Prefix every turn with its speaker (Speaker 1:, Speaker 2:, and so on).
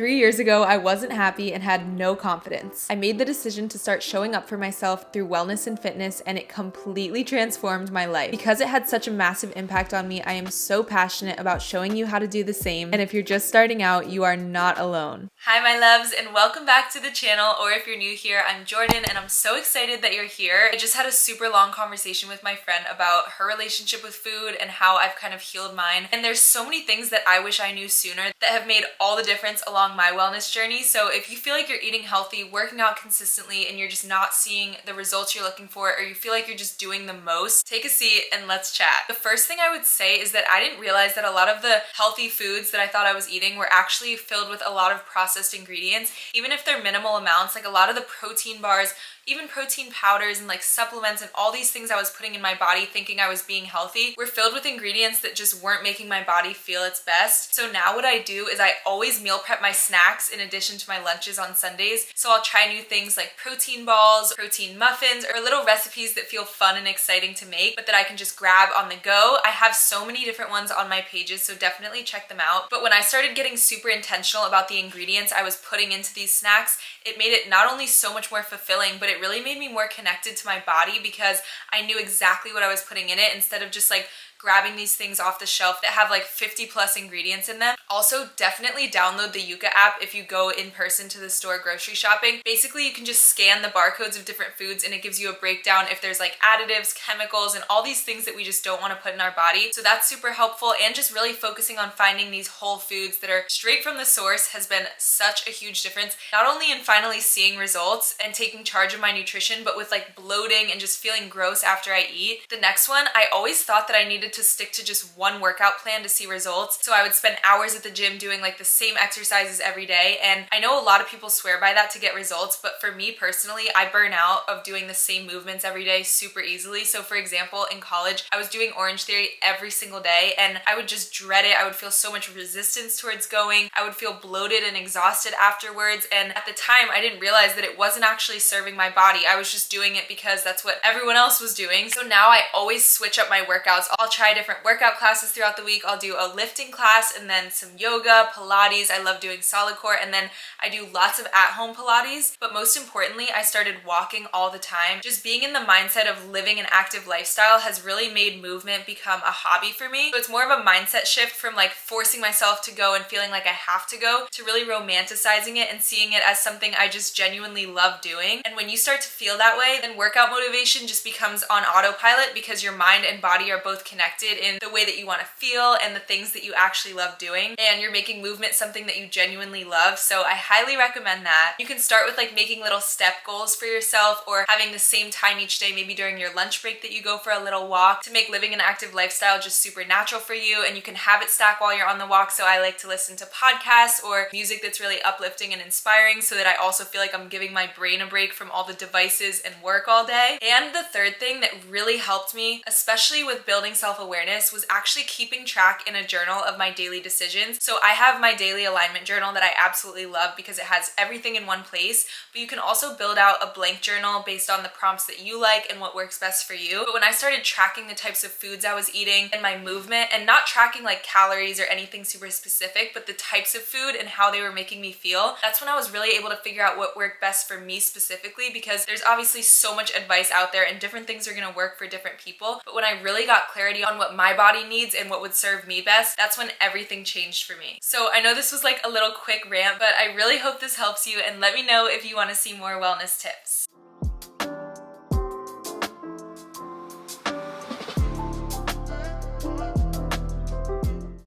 Speaker 1: 3 years ago, I wasn't happy and had no confidence. I made the decision to start showing up for myself through wellness and fitness, and it completely transformed my life. Because it had such a massive impact on me, I am so passionate about showing you how to do the same. And if you're just starting out, you are not alone. Hi, my loves, and welcome back to the channel. Or if you're new here, I'm Jordan, and I'm so excited that you're here. I just had a super long conversation with my friend about her relationship with food and how I've kind of healed mine. And there's so many things that I wish I knew sooner that have made all the difference along my wellness journey. So if you feel like you're eating healthy, working out consistently, and you're just not seeing the results you're looking for, or you feel like you're just doing the most, take a seat and let's chat. The first thing I would say is that I didn't realize that a lot of the healthy foods that I thought I was eating were actually filled with a lot of processed ingredients, even if they're minimal amounts. Like a lot of the protein bars, even protein powders and like supplements and all these things I was putting in my body thinking I was being healthy were filled with ingredients that just weren't making my body feel its best. So now what I do is I always meal prep my snacks in addition to my lunches on Sundays. So I'll try new things like protein balls, protein muffins, or little recipes that feel fun and exciting to make, but that I can just grab on the go. I have so many different ones on my pages, so definitely check them out. But when I started getting super intentional about the ingredients I was putting into these snacks, it made it not only so much more fulfilling, but it really made me more connected to my body because I knew exactly what I was putting in it instead of just like grabbing these things off the shelf that have like 50 plus ingredients in them. Also, definitely download the Yuka app if you go in person to the store grocery shopping. Basically, you can just scan the barcodes of different foods and it gives you a breakdown if there's like additives, chemicals, and all these things that we just don't want to put in our body. So that's super helpful, and just really focusing on finding these whole foods that are straight from the source has been such a huge difference, not only in finally seeing results and taking charge of my nutrition, but with like bloating and just feeling gross after I eat. The next one, I always thought that I needed to stick to just one workout plan to see results. So I would spend hours at the gym doing like the same exercises every day. And I know a lot of people swear by that to get results, but for me personally, I burn out of doing the same movements every day super easily. So for example, in college, I was doing Orange Theory every single day and I would just dread it. I would feel so much resistance towards going. I would feel bloated and exhausted afterwards. And at the time, I didn't realize that it wasn't actually serving my body. I was just doing it because that's what everyone else was doing. So now I always switch up my workouts. I'll try different workout classes throughout the week. I'll do a lifting class and then some yoga, Pilates. I love doing solid core, and then I do lots of at-home Pilates. But most importantly, I started walking all the time. Just being in the mindset of living an active lifestyle has really made movement become a hobby for me. So it's more of a mindset shift from like forcing myself to go and feeling like I have to go to really romanticizing it and seeing it as something I just genuinely love doing. And when you start to feel that way, then workout motivation just becomes on autopilot because your mind and body are both connected in the way that you want to feel and the things that you actually love doing, and you're making movement something that you genuinely love. So I highly recommend that. You can start with like making little step goals for yourself, or having the same time each day, maybe during your lunch break, that you go for a little walk to make living an active lifestyle just super natural for you. And you can habit stack while you're on the walk. So I like to listen to podcasts or music that's really uplifting and inspiring so that I also feel like I'm giving my brain a break from all the devices and work all day. And the third thing that really helped me, especially with building self-awareness, was actually keeping track in a journal of my daily decisions. So I have my daily alignment journal that I absolutely love because it has everything in one place, but you can also build out a blank journal based on the prompts that you like and what works best for you. But when I started tracking the types of foods I was eating and my movement, and not tracking like calories or anything super specific, but the types of food and how they were making me feel, that's when I was really able to figure out what worked best for me specifically, because there's obviously so much advice out there and different things are going to work for different people. But when I really got clarity on what my body needs and what would serve me best, that's when everything changed for me. So I know this was like a little quick rant, but I really hope this helps you, and let me know if you want to see more wellness tips.